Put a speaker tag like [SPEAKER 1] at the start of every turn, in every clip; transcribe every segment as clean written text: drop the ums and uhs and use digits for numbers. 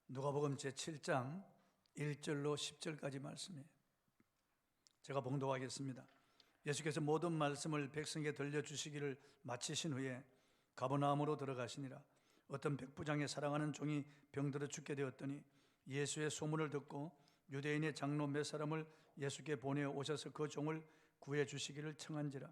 [SPEAKER 1] 누가복음 제7장 1절로 10절까지 말씀이에요. 제가 봉독하겠습니다. 예수께서 모든 말씀을 백성에게 들려주시기를 마치신 후에 가버나움으로 들어가시니라. 어떤 백부장의 사랑하는 종이 병들어 죽게 되었더니 예수의 소문을 듣고 유대인의 장로 몇 사람을 예수께 보내어 오셔서 그 종을 구해 주시기를 청한지라.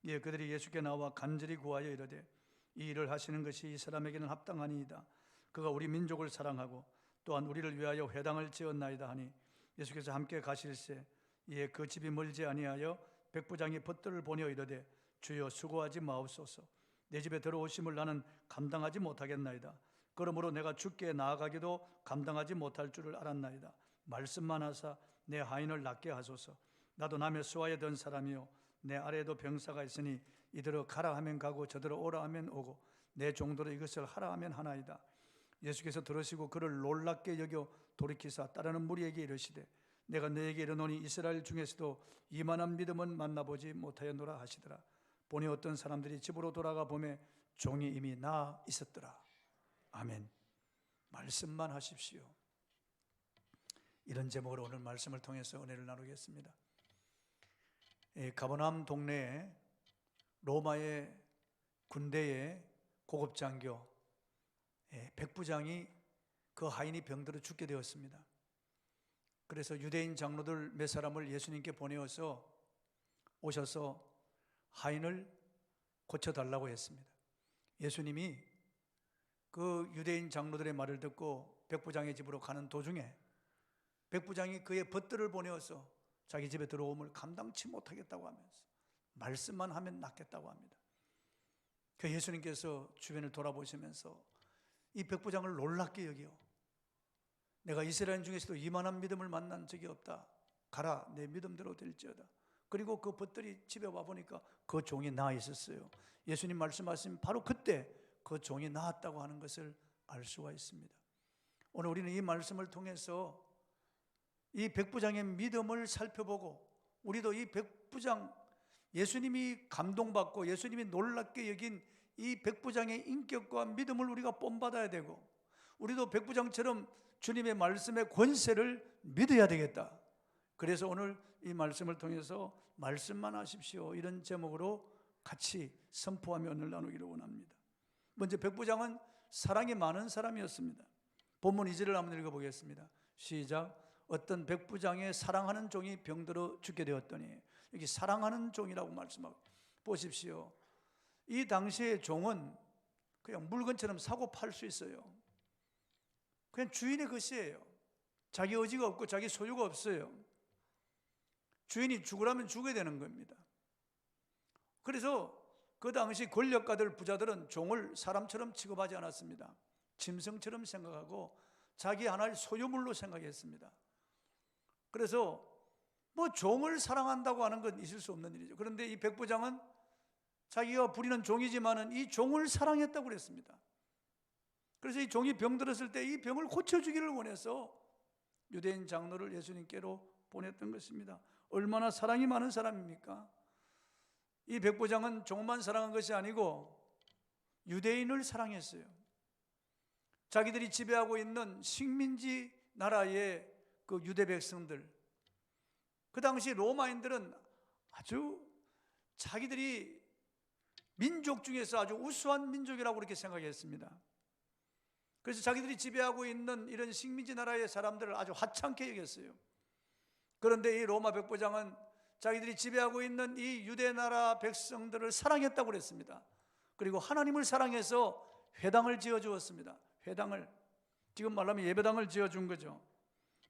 [SPEAKER 1] 이에 그들이 예수께 나와 간절히 구하여 이르되 이 일을 하시는 것이 이 사람에게는 합당하니이다. 그가 우리 민족을 사랑하고 또한 우리를 위하여 회당을 지었나이다 하니 예수께서 함께 가실새 이에 그 집이 멀지 아니하여 백부장이 벗들을 보내어 이르되 주여 수고하지 마옵소서. 내 집에 들어오심을 나는 감당하지 못하겠나이다. 그러므로 내가 주께 나아가기도 감당하지 못할 줄을 알았나이다. 말씀만 하사 내 하인을 낫게 하소서. 나도 남의 수하에 든 사람이요 내 아래에도 병사가 있으니 이들어 가라 하면 가고 저들어 오라 하면 오고 내 종도로 이것을 하라 하면 하나이다. 예수께서 들으시고 그를 놀랍게 여겨 돌이키사 따르는 무리에게 이르시되 내가 너에게 이르노니 이스라엘 중에서도 이만한 믿음은 만나보지 못하였노라 하시더라. 보니 어떤 사람들이 집으로 돌아가 보매 종이 이미 나아 있었더라. 아멘. 말씀만 하십시오. 이런 제목으로 오늘 말씀을 통해서 은혜를 나누겠습니다. 가버나움 동네에 로마의 군대의 고급 장교 백부장이 그 하인이 병들어 죽게 되었습니다. 그래서 유대인 장로들 몇 사람을 예수님께 보내어서 오셔서 하인을 고쳐달라고 했습니다. 예수님이 그 유대인 장로들의 말을 듣고 백부장의 집으로 가는 도중에 백부장이 그의 벗들을 보내어서 자기 집에 들어옴을 감당치 못하겠다고 하면서 말씀만 하면 낫겠다고 합니다. 그 예수님께서 주변을 돌아보시면서 이 백부장을 놀랍게 여기요 내가 이스라엘 중에서도 이만한 믿음을 만난 적이 없다. 가라 내 믿음대로 될지어다. 그리고 그 벗들이 집에 와보니까 그 종이 나아 있었어요. 예수님 말씀하신 바로 그때 그 종이 나았다고 하는 것을 알 수가 있습니다. 오늘 우리는 이 말씀을 통해서 이 백부장의 믿음을 살펴보고 우리도 이 백부장 예수님이 감동받고 예수님이 놀랍게 여긴 이 백부장의 인격과 믿음을 우리가 본받아야 되고 우리도 백부장처럼 주님의 말씀의 권세를 믿어야 되겠다. 그래서 오늘 이 말씀을 통해서 말씀만 하십시오 이런 제목으로 같이 선포하며 오늘 나누기를 원합니다. 먼저 백부장은 사랑이 많은 사람이었습니다. 본문 2절을 한번 읽어보겠습니다. 시작. 어떤 백부장의 사랑하는 종이 병들어 죽게 되었더니 여기 사랑하는 종이라고 말씀하고 보십시오. 이 당시의 종은 그냥 물건처럼 사고 팔 수 있어요. 그냥 주인의 것이에요. 자기 의지가 없고 자기 소유가 없어요. 주인이 죽으라면 죽어야 되는 겁니다. 그래서 그 당시 권력가들 부자들은 종을 사람처럼 취급하지 않았습니다. 짐승처럼 생각하고 자기 하나의 소유물로 생각했습니다. 그래서 종을 사랑한다고 하는 건 있을 수 없는 일이죠. 그런데 이 백부장은 자기가 부리는 종이지만은 이 종을 사랑했다고 그랬습니다. 그래서 이 종이 병들었을 때 이 병을 고쳐주기를 원해서 유대인 장로를 예수님께로 보냈던 것입니다. 얼마나 사랑이 많은 사람입니까? 이 백부장은 종만 사랑한 것이 아니고 유대인을 사랑했어요. 자기들이 지배하고 있는 식민지 나라의 그 유대 백성들, 그 당시 로마인들은 아주 자기들이 민족 중에서 아주 우수한 민족이라고 그렇게 생각했습니다. 그래서 자기들이 지배하고 있는 이런 식민지 나라의 사람들을 아주 하찮게 여겼어요. 그런데 이 로마 백부장은 자기들이 지배하고 있는 이 유대 나라 백성들을 사랑했다고 그랬습니다. 그리고 하나님을 사랑해서 회당을 지어주었습니다. 회당을, 지금 말하면 예배당을 지어준 거죠.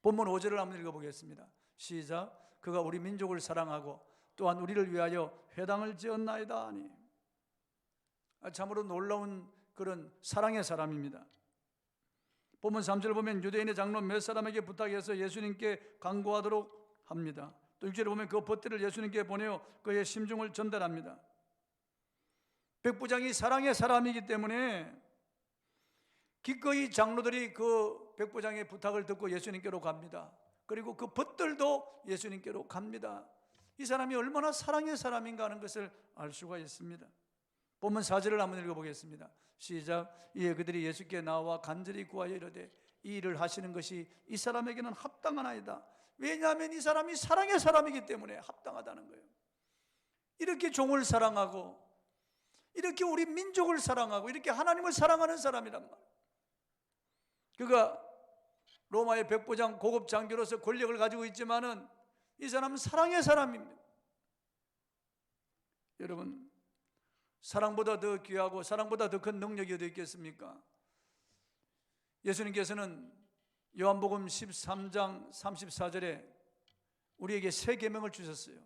[SPEAKER 1] 본문 5절을 한번 읽어보겠습니다. 시작. 그가 우리 민족을 사랑하고 또한 우리를 위하여 회당을 지었나이다 하니. 참으로 놀라운 그런 사랑의 사람입니다. 본문 3절을 보면 유대인의 장로 몇 사람에게 부탁해서 예수님께 간구하도록 합니다. 또 6절에 보면 그 벗들을 예수님께 보내어 그의 심중을 전달합니다. 백부장이 사랑의 사람이기 때문에 기꺼이 장로들이 그 백부장의 부탁을 듣고 예수님께로 갑니다. 그리고 그 벗들도 예수님께로 갑니다. 이 사람이 얼마나 사랑의 사람인가 하는 것을 알 수가 있습니다. 본문 4절을 한번 읽어보겠습니다. 시작. 이에 그들이 예수께 나와 간절히 구하여 이르되 이 일을 하시는 것이 이 사람에게는 합당하나이다. 왜냐하면 이 사람이 사랑의 사람이기 때문에 합당하다는 거예요. 이렇게 종을 사랑하고 이렇게 우리 민족을 사랑하고 이렇게 하나님을 사랑하는 사람이란 말이에요. 그가 로마의 백부장 고급 장교로서 권력을 가지고 있지만은 이 사람은 사랑의 사람입니다. 여러분, 사랑보다 더 귀하고 사랑보다 더 큰 능력이 어디 있겠습니까? 예수님께서는 요한복음 13장 34절에 우리에게 새 계명을 주셨어요.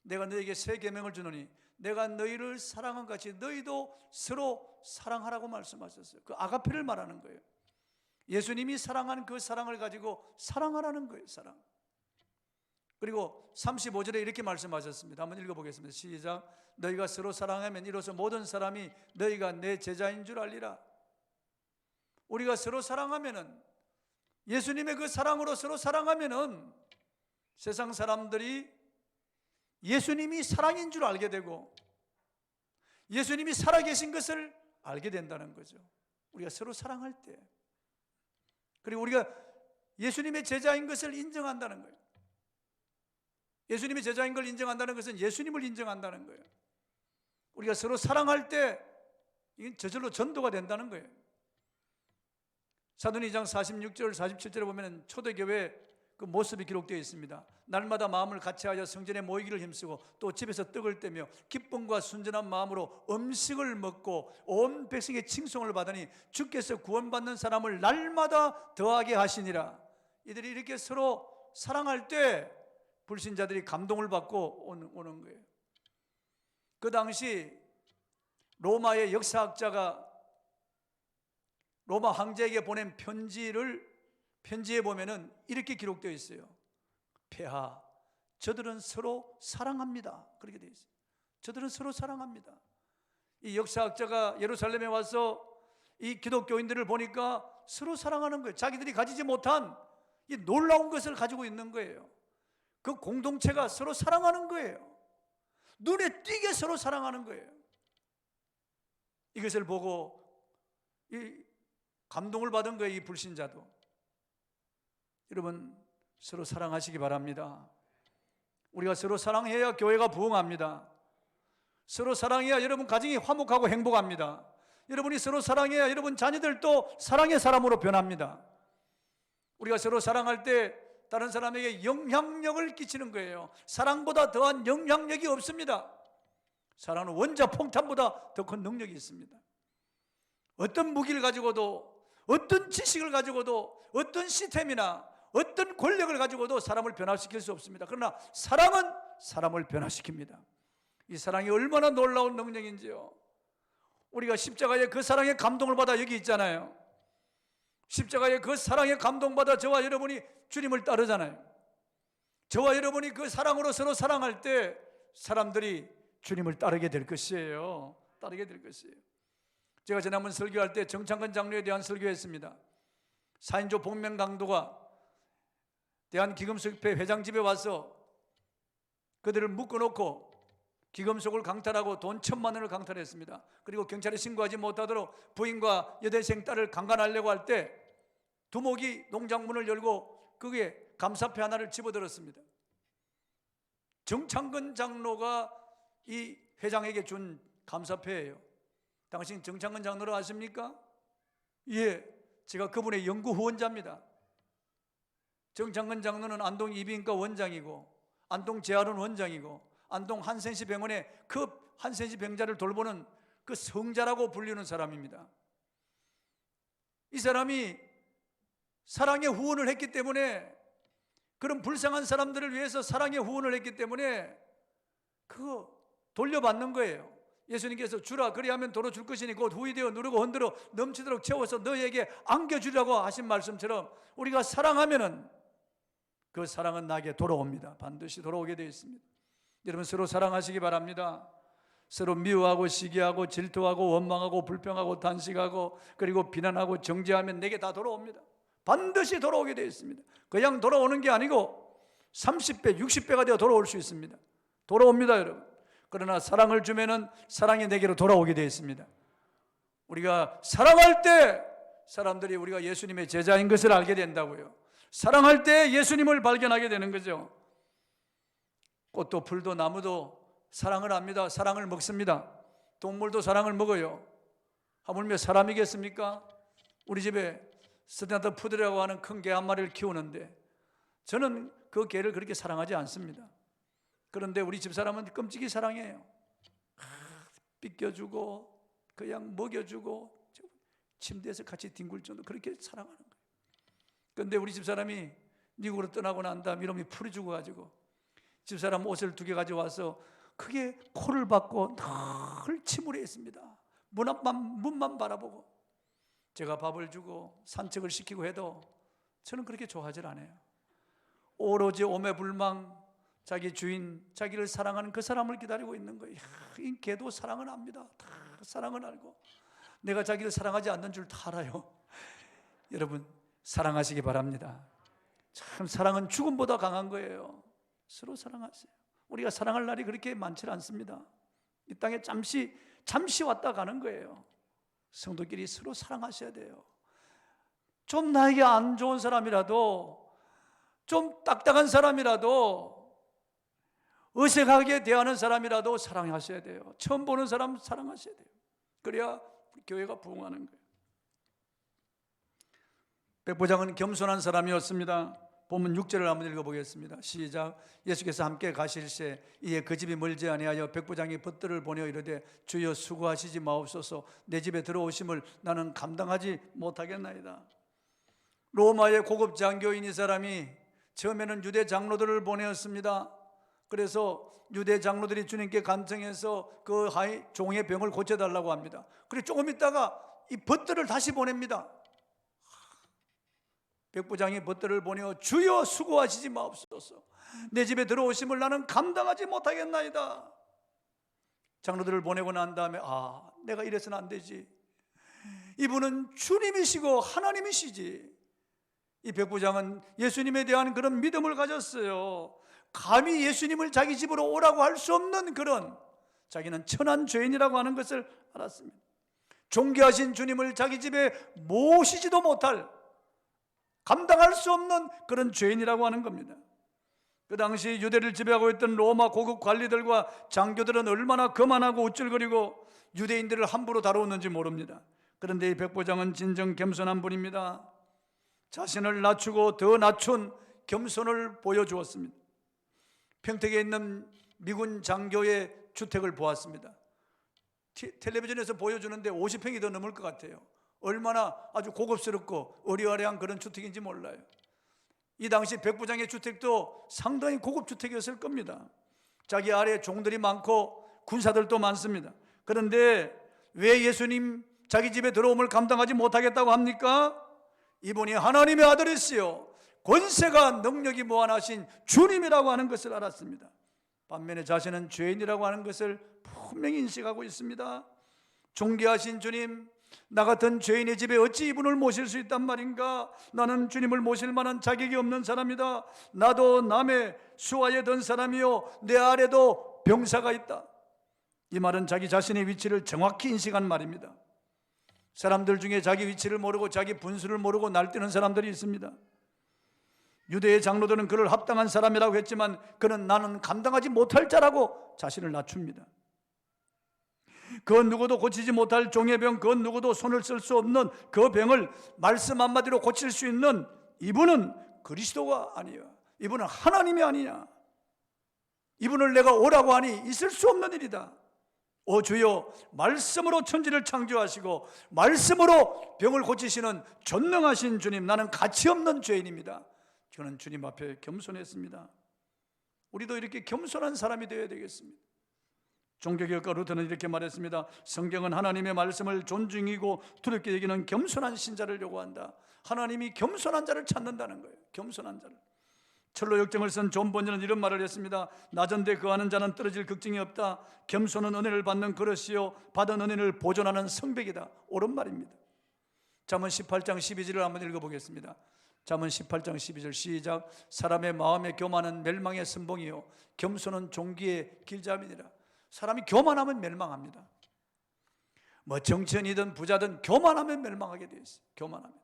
[SPEAKER 1] 내가 너에게 새 계명을 주노니 내가 너희를 사랑한 같이 너희도 서로 사랑하라고 말씀하셨어요. 그 아가페를 말하는 거예요. 예수님이 사랑한 그 사랑을 가지고 사랑하라는 거예요. 사랑. 그리고 35절에 이렇게 말씀하셨습니다. 한번 읽어보겠습니다. 시작. 너희가 서로 사랑하면 이로써 모든 사람이 너희가 내 제자인 줄 알리라. 우리가 서로 사랑하면은, 예수님의 그 사랑으로 서로 사랑하면은 세상 사람들이 예수님이 사랑인 줄 알게 되고 예수님이 살아계신 것을 알게 된다는 거죠. 우리가 서로 사랑할 때, 그리고 우리가 예수님의 제자인 것을 인정한다는 거예요. 예수님의 제자인 걸 인정한다는 것은 예수님을 인정한다는 거예요. 우리가 서로 사랑할 때 이게 저절로 전도가 된다는 거예요. 사도행 2장 46절 47절에 보면 초대교회 그 모습이 기록되어 있습니다. 날마다 마음을 같이하여 성전에 모이기를 힘쓰고 또 집에서 떡을 떼며 기쁨과 순전한 마음으로 음식을 먹고 온 백성의 칭송을 받으니 주께서 구원받는 사람을 날마다 더하게 하시니라. 이들이 이렇게 서로 사랑할 때 불신자들이 감동을 받고 오는 거예요. 그 당시 로마의 역사학자가 로마 황제에게 보낸 편지에 보면은 이렇게 기록되어 있어요. 폐하, 저들은 서로 사랑합니다. 그렇게 되어 있어요. 저들은 서로 사랑합니다. 이 역사학자가 예루살렘에 와서 이 기독교인들을 보니까 서로 사랑하는 거예요. 자기들이 가지지 못한 이 놀라운 것을 가지고 있는 거예요. 그 공동체가 서로 사랑하는 거예요. 눈에 띄게 서로 사랑하는 거예요. 이것을 보고 이 감동을 받은 거예요. 이 불신자도. 여러분, 서로 사랑하시기 바랍니다. 우리가 서로 사랑해야 교회가 부흥합니다. 서로 사랑해야 여러분 가정이 화목하고 행복합니다. 여러분이 서로 사랑해야 여러분 자녀들도 사랑의 사람으로 변합니다. 우리가 서로 사랑할 때 다른 사람에게 영향력을 끼치는 거예요. 사랑보다 더한 영향력이 없습니다. 사랑은 원자폭탄보다 더 큰 능력이 있습니다. 어떤 무기를 가지고도, 어떤 지식을 가지고도, 어떤 시스템이나 어떤 권력을 가지고도 사람을 변화시킬 수 없습니다. 그러나 사랑은 사람을 변화시킵니다. 이 사랑이 얼마나 놀라운 능력인지요. 우리가 십자가의 그 사랑의 감동을 받아 여기 있잖아요. 십자가의 그 사랑에 감동받아 저와 여러분이 주님을 따르잖아요. 저와 여러분이 그 사랑으로 서로 사랑할 때 사람들이 주님을 따르게 될 것이에요. 따르게 될 것이에요. 제가 지난번 설교할 때 정창근 장로에 대한 설교했습니다. 4인조 복면 강도가 대한기금속회 회장집에 와서 그들을 묶어놓고 기금속을 강탈하고 돈 1,000만 원을 강탈했습니다. 그리고 경찰에 신고하지 못하도록 부인과 여대생 딸을 강간하려고 할 때 두목이 농장문을 열고 그게 감사패 하나를 집어들었습니다. 정창근 장로가 이 회장에게 준 감사패예요. 당신 정창근 장로를 아십니까? 예, 제가 그분의 연구 후원자입니다. 정창근 장로는 안동 이비인후과 원장이고 안동 재활원 원장이고 안동 한센시 병원의 그 한센시 병자를 돌보는 그 성자라고 불리는 사람입니다. 이 사람이 사랑의 후원을 했기 때문에, 그런 불쌍한 사람들을 위해서 사랑의 후원을 했기 때문에 그거 돌려받는 거예요. 예수님께서 주라 그리하면 도로 줄 것이니 곧 후이되어 누르고 흔들어 넘치도록 채워서 너희에게 안겨주려고 하신 말씀처럼 우리가 사랑하면은 그 사랑은 나에게 돌아옵니다. 반드시 돌아오게 되어 있습니다. 여러분, 서로 사랑하시기 바랍니다. 서로 미워하고 시기하고 질투하고 원망하고 불평하고 단식하고 그리고 비난하고 정죄하면 내게 다 돌아옵니다. 반드시 돌아오게 되어 있습니다. 그냥 돌아오는 게 아니고 30배 60배가 되어 돌아올 수 있습니다. 돌아옵니다, 여러분. 그러나 사랑을 주면은 사랑이 내게로 돌아오게 되어 있습니다. 우리가 사랑할 때 사람들이 우리가 예수님의 제자인 것을 알게 된다고요. 사랑할 때 예수님을 발견하게 되는 거죠. 꽃도 풀도 나무도 사랑을 합니다. 사랑을 먹습니다. 동물도 사랑을 먹어요. 하물며 사람이겠습니까? 우리 집에 스탠드 푸드라고 하는 큰 개 한 마리를 키우는데 저는 그 개를 그렇게 사랑하지 않습니다. 그런데 우리 집사람은 끔찍이 사랑해요. 삐껴주고 그냥 먹여주고 침대에서 같이 뒹굴 정도 그렇게 사랑하는 거예요. 그런데 우리 집사람이 미국으로 떠나고 난 다음 이놈이 풀이 죽어가지고 집사람 옷을 2개 가져와서 크게 코를 박고 늘 침울해 있습니다. 문만 바라보고 제가 밥을 주고 산책을 시키고 해도 저는 그렇게 좋아하질 않아요. 오로지 오매불망 자기 주인, 자기를 사랑하는 그 사람을 기다리고 있는 거예요. 이 개도 사랑을 압니다. 다 사랑을 알고 내가 자기를 사랑하지 않는 줄 다 알아요. 여러분 사랑하시기 바랍니다. 참 사랑은 죽음보다 강한 거예요. 서로 사랑하세요. 우리가 사랑할 날이 그렇게 많지 않습니다. 이 땅에 잠시 왔다 가는 거예요. 성도끼리 서로 사랑하셔야 돼요. 좀 나에게 안 좋은 사람이라도, 좀 딱딱한 사람이라도, 어색하게 대하는 사람이라도 사랑하셔야 돼요. 처음 보는 사람 사랑하셔야 돼요. 그래야 우리 교회가 부흥하는 거예요. 백부장은 겸손한 사람이었습니다. 본문 6절을 한번 읽어보겠습니다. 시작. 예수께서 함께 가실새 이에 그 집이 멀지 아니하여 백부장이 벗들을 보내어 이르되 주여 수고하시지 마옵소서. 내 집에 들어오심을 나는 감당하지 못하겠나이다. 로마의 고급 장교인 이 사람이 처음에는 유대 장로들을 보내었습니다. 그래서 유대 장로들이 주님께 간청해서 그 종의 병을 고쳐달라고 합니다. 그리고 조금 있다가 이 벗들을 다시 보냅니다. 백부장이 벗들을 보내어 주여 수고하시지 마옵소서. 내 집에 들어오심을 나는 감당하지 못하겠나이다. 장로들을 보내고 난 다음에 내가 이래서는 안 되지. 이분은 주님이시고 하나님이시지. 이 백부장은 예수님에 대한 그런 믿음을 가졌어요. 감히 예수님을 자기 집으로 오라고 할 수 없는 그런, 자기는 천한 죄인이라고 하는 것을 알았습니다. 존귀하신 주님을 자기 집에 모시지도 못할, 감당할 수 없는 그런 죄인이라고 하는 겁니다. 그 당시 유대를 지배하고 있던 로마 고급 관리들과 장교들은 얼마나 거만하고 우쭐거리고 유대인들을 함부로 다루었는지 모릅니다. 그런데 이 백부장은 진정 겸손한 분입니다. 자신을 낮추고 더 낮춘 겸손을 보여주었습니다. 평택에 있는 미군 장교의 주택을 보았습니다. 텔레비전에서 보여주는데 50평이 더 넘을 것 같아요. 얼마나 아주 고급스럽고 어리아리한 그런 주택인지 몰라요. 이 당시 백부장의 주택도 상당히 고급 주택이었을 겁니다. 자기 아래에 종들이 많고 군사들도 많습니다. 그런데 왜 예수님 자기 집에 들어옴을 감당하지 못하겠다고 합니까? 이분이 하나님의 아들이시요 권세가 능력이 무한하신 주님이라고 하는 것을 알았습니다. 반면에 자신은 죄인이라고 하는 것을 분명히 인식하고 있습니다. 존귀하신 주님, 나 같은 죄인의 집에 어찌 이분을 모실 수 있단 말인가? 나는 주님을 모실 만한 자격이 없는 사람이다. 나도 남의 수하에 든 사람이요 내 아래도 병사가 있다. 이 말은 자기 자신의 위치를 정확히 인식한 말입니다. 사람들 중에 자기 위치를 모르고 자기 분수를 모르고 날뛰는 사람들이 있습니다. 유대의 장로들은 그를 합당한 사람이라고 했지만 그는 나는 감당하지 못할 자라고 자신을 낮춥니다. 그 누구도 고치지 못할 종의 병, 그 누구도 손을 쓸 수 없는 그 병을 말씀 한마디로 고칠 수 있는 이분은 그리스도가 아니야. 이분은 하나님이 아니냐. 이분을 내가 오라고 하니 있을 수 없는 일이다. 오 주여, 말씀으로 천지를 창조하시고 말씀으로 병을 고치시는 전능하신 주님, 나는 가치 없는 죄인입니다. 저는 주님 앞에 겸손했습니다. 우리도 이렇게 겸손한 사람이 되어야 되겠습니다. 종교개혁가 루터는 이렇게 말했습니다. 성경은 하나님의 말씀을 존중이고 두렵게 여기는 겸손한 신자를 요구한다. 하나님이 겸손한 자를 찾는다는 거예요. 겸손한 자를. 철로 역정을 쓴 존 번연은 이런 말을 했습니다. 낮은데 거하는 자는 떨어질 걱정이 없다. 겸손은 은혜를 받는 그릇이요 받은 은혜를 보존하는 성백이다. 옳은 말입니다. 잠언 18장 12절을 한번 읽어보겠습니다. 잠언 18장 12절 시작. 사람의 마음에 교만은 멸망의 선봉이요 겸손은 존귀의 길잡이니라. 사람이 교만하면 멸망합니다. 뭐 정치인이든 부자든 교만하면 멸망하게 되어 있어요. 교만하면.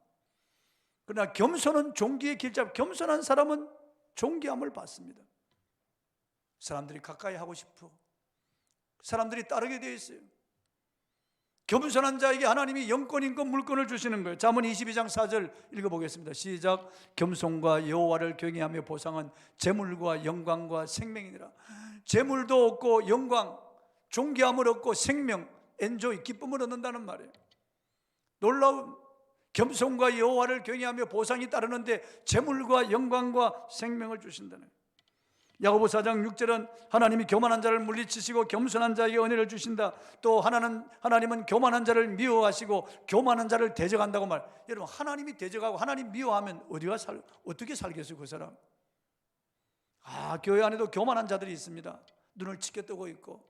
[SPEAKER 1] 그러나 겸손은 종기의 길잡이, 겸손한 사람은 존귀함을 받습니다. 사람들이 가까이 하고 싶어, 사람들이 따르게 되어 있어요. 겸손한 자에게 하나님이 영권, 인권, 물권을 주시는 거예요. 잠언 22장 4절 읽어보겠습니다. 시작. 겸손과 여호와를 경외하며 보상은 재물과 영광과 생명이니라. 재물도 얻고 영광, 존귀함을 얻고 생명, 엔조이, 기쁨을 얻는다는 말이에요. 놀라운 겸손과 여호와를 경외하며 보상이 따르는데 재물과 영광과 생명을 주신다는 거예요. 야고보 4장 6절은 하나님이 교만한 자를 물리치시고 겸손한 자에게 은혜를 주신다. 또 하나님은 교만한 자를 미워하시고 교만한 자를 대적한다고 말. 여러분, 하나님이 대적하고 하나님 미워하면 어떻게 살겠어요, 그 사람? 교회 안에도 교만한 자들이 있습니다. 눈을 치켜 뜨고 있고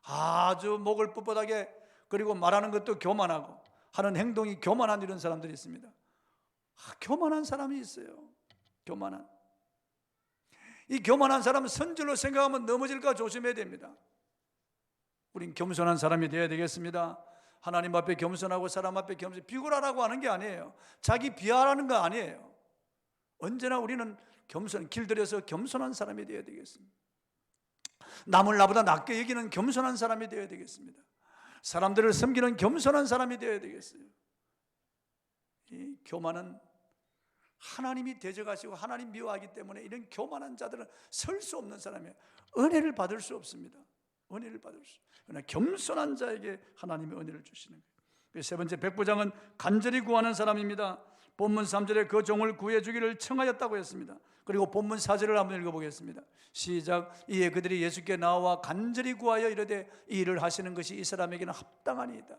[SPEAKER 1] 아주 목을 뻣뻣하게, 그리고 말하는 것도 교만하고 하는 행동이 교만한 이런 사람들이 있습니다. 교만한 사람이 있어요. 교만한. 이 교만한 사람은 선질로 생각하면 넘어질까 조심해야 됩니다. 우린 겸손한 사람이 되어야 되겠습니다. 하나님 앞에 겸손하고 사람 앞에 겸손, 비굴하라고 하는 게 아니에요. 자기 비하라는 거 아니에요. 언제나 우리는 길들여서 겸손한 사람이 되어야 되겠습니다. 남을 나보다 낮게 여기는 겸손한 사람이 되어야 되겠습니다. 사람들을 섬기는 겸손한 사람이 되어야 되겠어요. 이 교만은 하나님이 대적하시고 하나님 미워하기 때문에 이런 교만한 자들은 설 수 없는 사람이에요. 은혜를 받을 수 없습니다. 은혜를 받을 수. 그러나 겸손한 자에게 하나님의 은혜를 주시는 거예요. 세 번째, 백부장은 간절히 구하는 사람입니다. 본문 3절에 그 종을 구해주기를 청하였다고 했습니다. 그리고 본문 4절을 한번 읽어보겠습니다. 시작. 이에 그들이 예수께 나와 간절히 구하여 이르되 이 일을 하시는 것이 이 사람에게는 합당하니이다.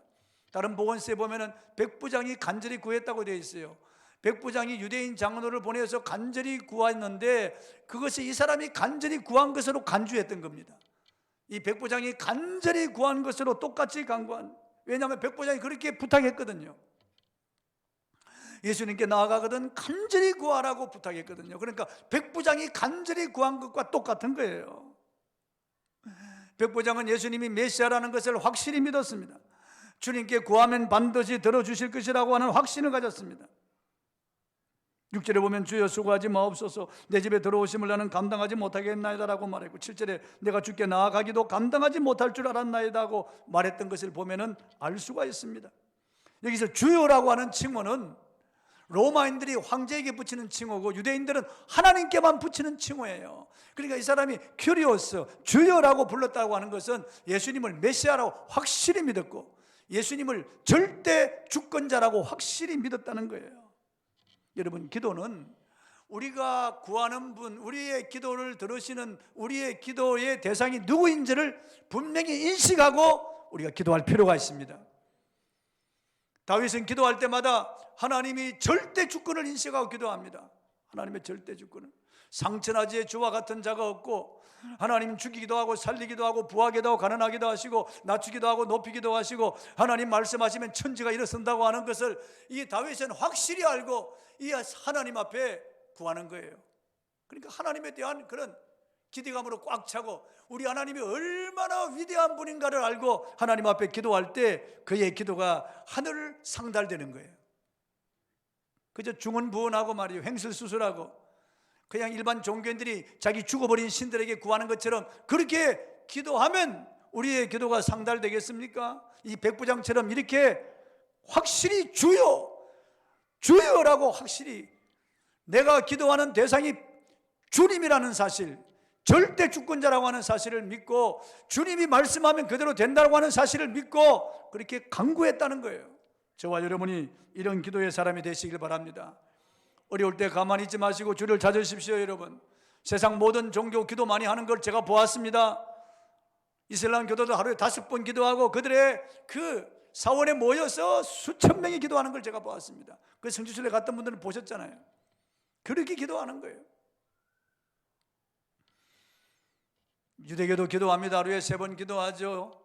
[SPEAKER 1] 다른 복음서에 보면은 백부장이 간절히 구했다고 되어 있어요. 백부장이 유대인 장로를 보내서 간절히 구했는데 그것이 이 사람이 간절히 구한 것으로 간주했던 겁니다. 이 백부장이 간절히 구한 것으로 똑같이 간구한. 왜냐하면 백부장이 그렇게 부탁했거든요. 예수님께 나아가거든 간절히 구하라고 부탁했거든요. 그러니까 백부장이 간절히 구한 것과 똑같은 거예요. 백부장은 예수님이 메시아라는 것을 확실히 믿었습니다. 주님께 구하면 반드시 들어주실 것이라고 하는 확신을 가졌습니다. 6절에 보면 주여 수고하지 마옵소서, 내 집에 들어오심을 나는 감당하지 못하겠나이다라고 말했고, 7절에 내가 주께 나아가기도 감당하지 못할 줄 알았나이다고 말했던 것을 보면은 알 수가 있습니다. 여기서 주여라고 하는 칭호는 로마인들이 황제에게 붙이는 칭호고 유대인들은 하나님께만 붙이는 칭호예요. 그러니까 이 사람이 큐리오스, 주여라고 불렀다고 하는 것은 예수님을 메시아라고 확실히 믿었고 예수님을 절대 주권자라고 확실히 믿었다는 거예요. 여러분, 기도는 우리가 구하는 분, 우리의 기도를 들으시는 우리의 기도의 대상이 누구인지를 분명히 인식하고 우리가 기도할 필요가 있습니다. 다윗은 기도할 때마다 하나님이 절대 주권을 인식하고 기도합니다. 하나님의 절대 주권을. 상천하지에 주와 같은 자가 없고 하나님 죽이기도 하고 살리기도 하고 부하기도 하고 가난하기도 하시고 낮추기도 하고 높이기도 하시고 하나님 말씀하시면 천지가 일어선다고 하는 것을 이 다윗은 확실히 알고 이 하나님 앞에 구하는 거예요. 그러니까 하나님에 대한 그런 기대감으로 꽉 차고 우리 하나님이 얼마나 위대한 분인가를 알고 하나님 앞에 기도할 때 그의 기도가 하늘을 상달되는 거예요. 그저 중언부언하고 말이에요. 횡설수설하고 그냥 일반 종교인들이 자기 죽어버린 신들에게 구하는 것처럼 그렇게 기도하면 우리의 기도가 상달되겠습니까? 이 백부장처럼 이렇게 확실히 주여, 주여라고 확실히 내가 기도하는 대상이 주님이라는 사실, 절대 주권자라고 하는 사실을 믿고 주님이 말씀하면 그대로 된다고 하는 사실을 믿고 그렇게 간구했다는 거예요. 저와 여러분이 이런 기도의 사람이 되시길 바랍니다. 어려울 때 가만히 있지 마시고 주를 찾으십시오. 여러분, 세상 모든 종교 기도 많이 하는 걸 제가 보았습니다. 이슬람 교도도 하루에 5번 기도하고 그들의 그 사원에 모여서 수천 명이 기도하는 걸 제가 보았습니다. 그 성지순례 갔던 분들은 보셨잖아요. 그렇게 기도하는 거예요. 유대교도 기도합니다. 하루에 3번 기도하죠.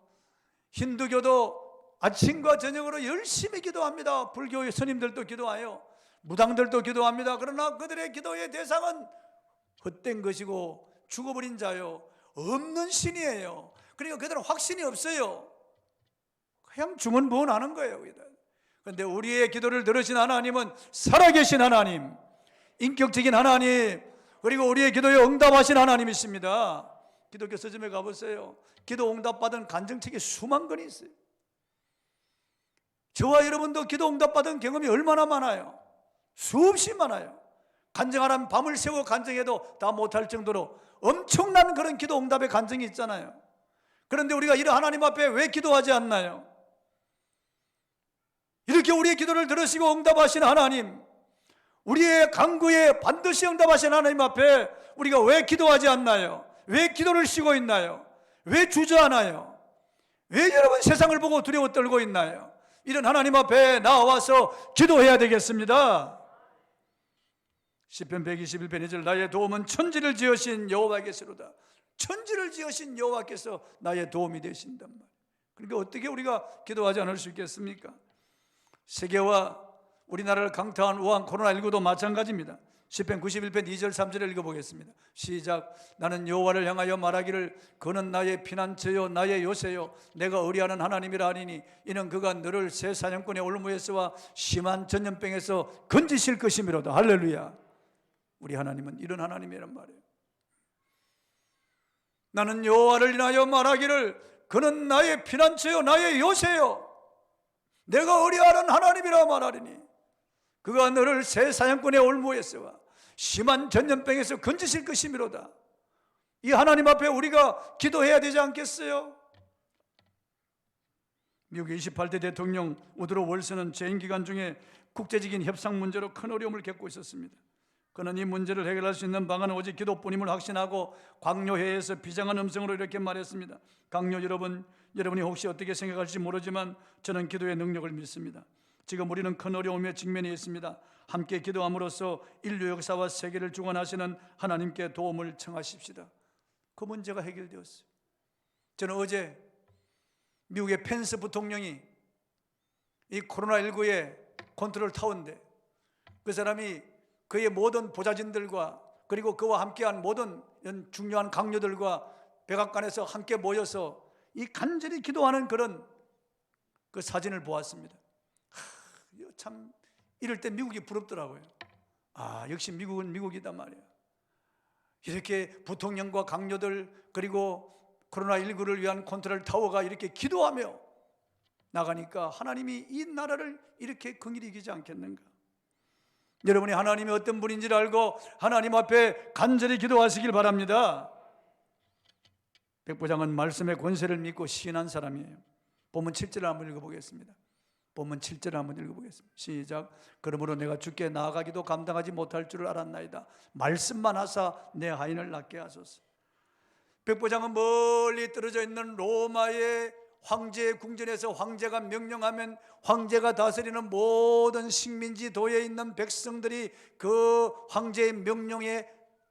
[SPEAKER 1] 힌두교도 아침과 저녁으로 열심히 기도합니다. 불교의 스님들도 기도해요. 무당들도 기도합니다. 그러나 그들의 기도의 대상은 헛된 것이고 죽어버린 자요, 없는 신이에요. 그러니까 그들은 확신이 없어요. 그냥 중언부언하는 거예요. 그런데 우리의 기도를 들으신 하나님은 살아계신 하나님, 인격적인 하나님, 그리고 우리의 기도에 응답하신 하나님이십니다. 기독교 서점에 가보세요. 기도 응답받은 간증책이 수만 건이 있어요. 저와 여러분도 기도 응답받은 경험이 얼마나 많아요? 수없이 많아요. 간증하라면 밤을 새고 간증해도 다 못할 정도로 엄청난 그런 기도 응답의 간증이 있잖아요. 그런데 우리가 이런 하나님 앞에 왜 기도하지 않나요? 이렇게 우리의 기도를 들으시고 응답하신 하나님, 우리의 간구에 반드시 응답하신 하나님 앞에 우리가 왜 기도하지 않나요? 왜 기도를 쉬고 있나요? 왜 주저하나요? 왜 여러분 세상을 보고 두려워 떨고 있나요? 이런 하나님 앞에 나와서 기도해야 되겠습니다. 시편 121편 2절, 나의 도움은 천지를 지으신 여호와께서로다. 천지를 지으신 여호와께서 나의 도움이 되신단 말이에요. 그러니까 어떻게 우리가 기도하지 않을 수 있겠습니까? 세계와 우리나라를 강타한 우한 코로나19도 마찬가지입니다. 시편 91편 2절 3절을 읽어보겠습니다. 시작. 나는 여호와를 향하여 말하기를 그는 나의 피난처요 나의 요새요 내가 의뢰하는 하나님이라 하니니 이는 그가 너를 새 사냥꾼의 올무에서와 심한 전염병에서 건지실 것이미로다. 할렐루야. 우리 하나님은 이런 하나님이란 말이에요. 나는 여호와를 인하여 말하기를 그는 나의 피난처요 나의 요새요 내가 의뢰하는 하나님이라 말하리니 그가 너를 새 사냥꾼의 올무에서와 심한 전염병에서 건지실 것이미로다. 이 하나님 앞에 우리가 기도해야 되지 않겠어요? 미국의 28대 대통령 우드로 월슨은 재임 기간 중에 국제적인 협상 문제로 큰 어려움을 겪고 있었습니다. 그는 이 문제를 해결할 수 있는 방안은 오직 기도뿐임을 확신하고 광교회에서 비장한 음성으로 이렇게 말했습니다. 강요 여러분, 여러분이 혹시 어떻게 생각할지 모르지만 저는 기도의 능력을 믿습니다. 지금 우리는 큰 어려움에 직면해 있습니다. 함께 기도함으로써 인류 역사와 세계를 주관하시는 하나님께 도움을 청하십시다. 그 문제가 해결되었어요. 저는 어제 미국의 펜스 부통령이 이 코로나19의 컨트롤 타워인데 그 사람이 그의 모든 보좌진들과 그리고 그와 함께한 모든 중요한 강요들과 백악관에서 함께 모여서 이 간절히 기도하는 그런 그 사진을 보았습니다. 참 이럴 때 미국이 부럽더라고요. 역시 미국은 미국이단 말이에요. 이렇게 부통령과 강요들 그리고 코로나19를 위한 컨트롤 타워가 이렇게 기도하며 나가니까 하나님이 이 나라를 이렇게 긍휼히 여기지 않겠는가? 여러분이 하나님이 어떤 분인지를 알고 하나님 앞에 간절히 기도하시길 바랍니다. 백부장은 말씀의 권세를 믿고 시인한 사람이에요. 본문 7절을 한번 읽어보겠습니다. 본문 7절을 한번 읽어보겠습니다. 시작. 그러므로 내가 주께 나아가기도 감당하지 못할 줄을 알았나이다. 말씀만 하사 내 하인을 낫게 하소서. 백부장은 멀리 떨어져 있는 로마의 황제의 궁전에서 황제가 명령하면 황제가 다스리는 모든 식민지 도에 있는 백성들이 그 황제의 명령에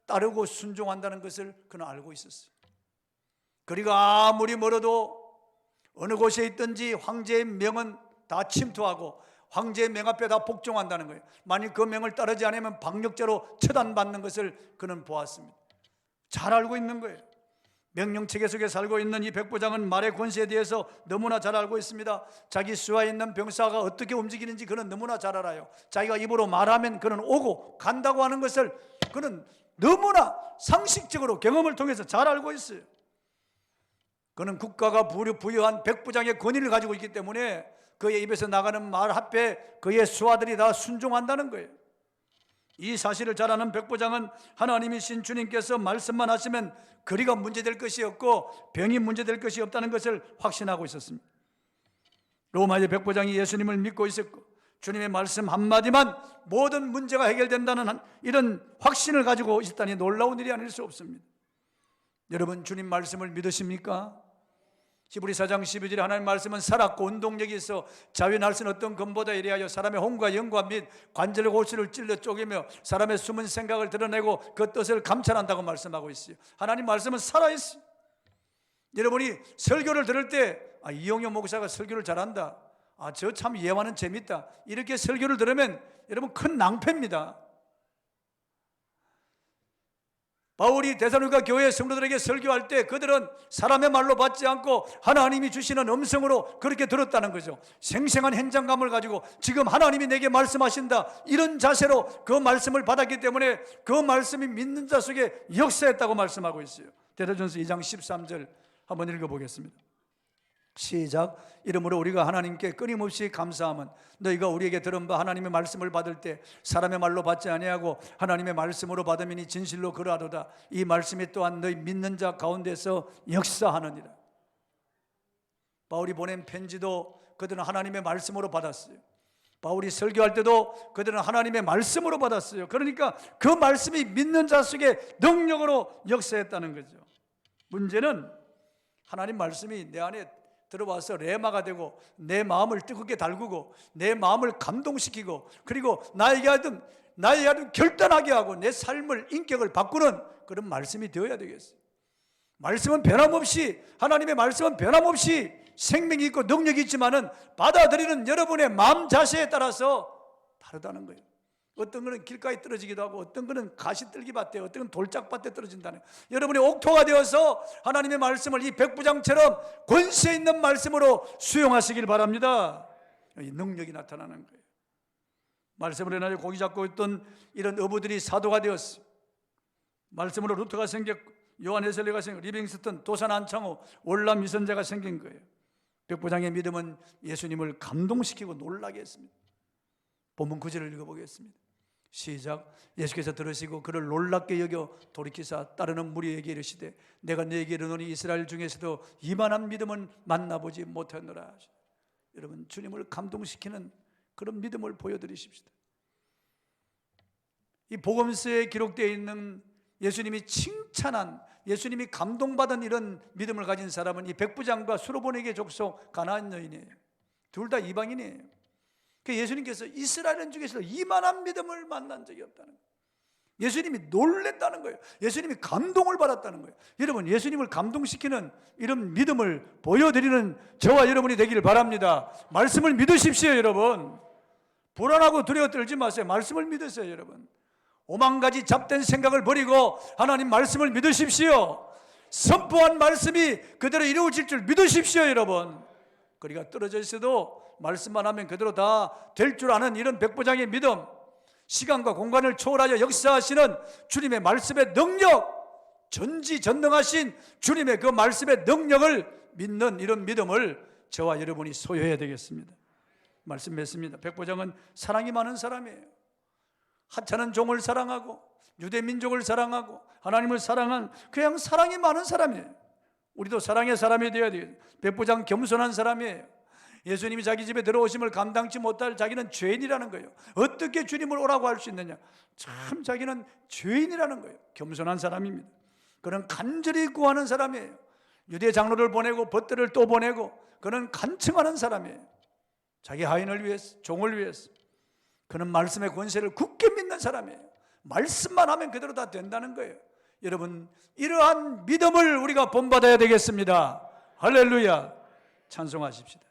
[SPEAKER 1] 따르고 순종한다는 것을 그는 알고 있었어요. 그리고 아무리 멀어도 어느 곳에 있든지 황제의 명은 다 침투하고 황제의 명 앞에 다 복종한다는 거예요. 만일 그 명을 따르지 않으면 박력자로 처단받는 것을 그는 보았습니다. 잘 알고 있는 거예요. 명령체계 속에 살고 있는 이 백부장은 말의 권세에 대해서 너무나 잘 알고 있습니다. 자기 수하에 있는 병사가 어떻게 움직이는지 그는 너무나 잘 알아요. 자기가 입으로 말하면 그는 오고 간다고 하는 것을 그는 너무나 상식적으로 경험을 통해서 잘 알고 있어요. 그는 국가가 부여한 백부장의 권위를 가지고 있기 때문에 그의 입에서 나가는 말 앞에 그의 수하들이 다 순종한다는 거예요. 이 사실을 잘 아는 백부장은 하나님이신 주님께서 말씀만 하시면 거리가 문제될 것이 없고 병이 문제될 것이 없다는 것을 확신하고 있었습니다. 로마의 백부장이 예수님을 믿고 있었고 주님의 말씀 한마디만 모든 문제가 해결된다는 이런 확신을 가지고 있다니 놀라운 일이 아닐 수 없습니다. 여러분 주님 말씀을 믿으십니까? 히브리 4장 12절에 하나님 말씀은 살았고 운동력이 있어 자위 날선 어떤 검보다 이래하여 사람의 혼과 영과 및 관절 골수를 찔러 쪼개며 사람의 숨은 생각을 드러내고 그 뜻을 감찰한다고 말씀하고 있어요. 하나님 말씀은 살아있어요. 여러분이 설교를 들을 때 이용효 목사가 설교를 잘한다, 저 참 예화는 재밌다, 이렇게 설교를 들으면 여러분 큰 낭패입니다. 바울이 데살로니가 교회 성도들에게 설교할 때 그들은 사람의 말로 받지 않고 하나님이 주시는 음성으로 그렇게 들었다는 거죠. 생생한 현장감을 가지고 지금 하나님이 내게 말씀하신다, 이런 자세로 그 말씀을 받았기 때문에 그 말씀이 믿는 자 속에 역사했다고 말씀하고 있어요. 데살로니가전서 2장 13절 한번 읽어보겠습니다. 시작. 이러므로 우리가 하나님께 끊임없이 감사함은 너희가 우리에게 들은 바 하나님의 말씀을 받을 때 사람의 말로 받지 아니하고 하나님의 말씀으로 받음이니 진실로 그러하도다. 이 말씀이 또한 너희 믿는 자 가운데서 역사하느니라. 바울이 보낸 편지도 그들은 하나님의 말씀으로 받았어요. 바울이 설교할 때도 그들은 하나님의 말씀으로 받았어요. 그러니까 그 말씀이 믿는 자 속에 능력으로 역사했다는 거죠. 문제는 하나님 말씀이 내 안에 들어와서 레마가 되고 내 마음을 뜨겁게 달구고 내 마음을 감동시키고 그리고 나에게 아주 결단하게 하고 내 삶을, 인격을 바꾸는 그런 말씀이 되어야 되겠어요. 말씀은 변함없이, 하나님의 말씀은 변함없이 생명이 있고 능력이 있지만은 받아들이는 여러분의 마음 자세에 따라서 다르다는 거예요. 어떤 거는 길가에 떨어지기도 하고 어떤 거는 가시떨기밭에, 어떤 건 돌짝밭에 떨어진다는 거예요. 여러분의 옥토가 되어서 하나님의 말씀을 이 백부장처럼 권세 있는 말씀으로 수용하시길 바랍니다. 이 능력이 나타나는 거예요. 말씀으로 인하여 고기 잡고 있던 이런 어부들이 사도가 되었어요. 말씀으로 루터가 생겼고 요한 웨슬리가 생겼고 리빙스턴, 도산 안창호, 월남 위선자가 생긴 거예요. 백부장의 믿음은 예수님을 감동시키고 놀라게 했습니다. 본문 9절을 읽어보겠습니다. 시작. 예수께서 들으시고 그를 놀랍게 여겨 돌이키사 따르는 무리에게 이르시되 내가 너에게 이르노니 이스라엘 중에서도 이만한 믿음은 만나보지 못했노라. 여러분, 주님을 감동시키는 그런 믿음을 보여드리십시다. 이 복음서에 기록되어 있는 예수님이 칭찬한, 예수님이 감동받은 이런 믿음을 가진 사람은 이 백부장과 수로보니게 족속 가나안 여인이에요. 둘 다 이방인이에요. 예수님께서 이스라엘 중에서도 이만한 믿음을 만난 적이 없다는 거예요. 예수님이 놀랬다는 거예요. 예수님이 감동을 받았다는 거예요. 여러분, 예수님을 감동시키는 이런 믿음을 보여드리는 저와 여러분이 되기를 바랍니다. 말씀을 믿으십시오. 여러분, 불안하고 두려워 떨지 마세요. 말씀을 믿으세요. 여러분, 오만 가지 잡된 생각을 버리고 하나님 말씀을 믿으십시오. 선포한 말씀이 그대로 이루어질 줄 믿으십시오. 여러분, 거리가 떨어져 있어도 말씀만 하면 그대로 다 될 줄 아는 이런 백부장의 믿음, 시간과 공간을 초월하여 역사하시는 주님의 말씀의 능력, 전지전능하신 주님의 그 말씀의 능력을 믿는 이런 믿음을 저와 여러분이 소유해야 되겠습니다. 말씀 맺습니다. 백부장은 사랑이 많은 사람이에요. 하찮은 종을 사랑하고 유대 민족을 사랑하고 하나님을 사랑한 그냥 사랑이 많은 사람이에요. 우리도 사랑의 사람이 되어야 돼요. 백부장 겸손한 사람이에요. 예수님이 자기 집에 들어오심을 감당치 못할 자기는 죄인이라는 거예요. 어떻게 주님을 오라고 할 수 있느냐? 참 자기는 죄인이라는 거예요. 겸손한 사람입니다. 그는 간절히 구하는 사람이에요. 유대 장로를 보내고 벗들을 또 보내고 그는 간청하는 사람이에요. 자기 하인을 위해서, 종을 위해서. 그는 말씀의 권세를 굳게 믿는 사람이에요. 말씀만 하면 그대로 다 된다는 거예요. 여러분, 이러한 믿음을 우리가 본받아야 되겠습니다. 할렐루야. 찬송하십시다.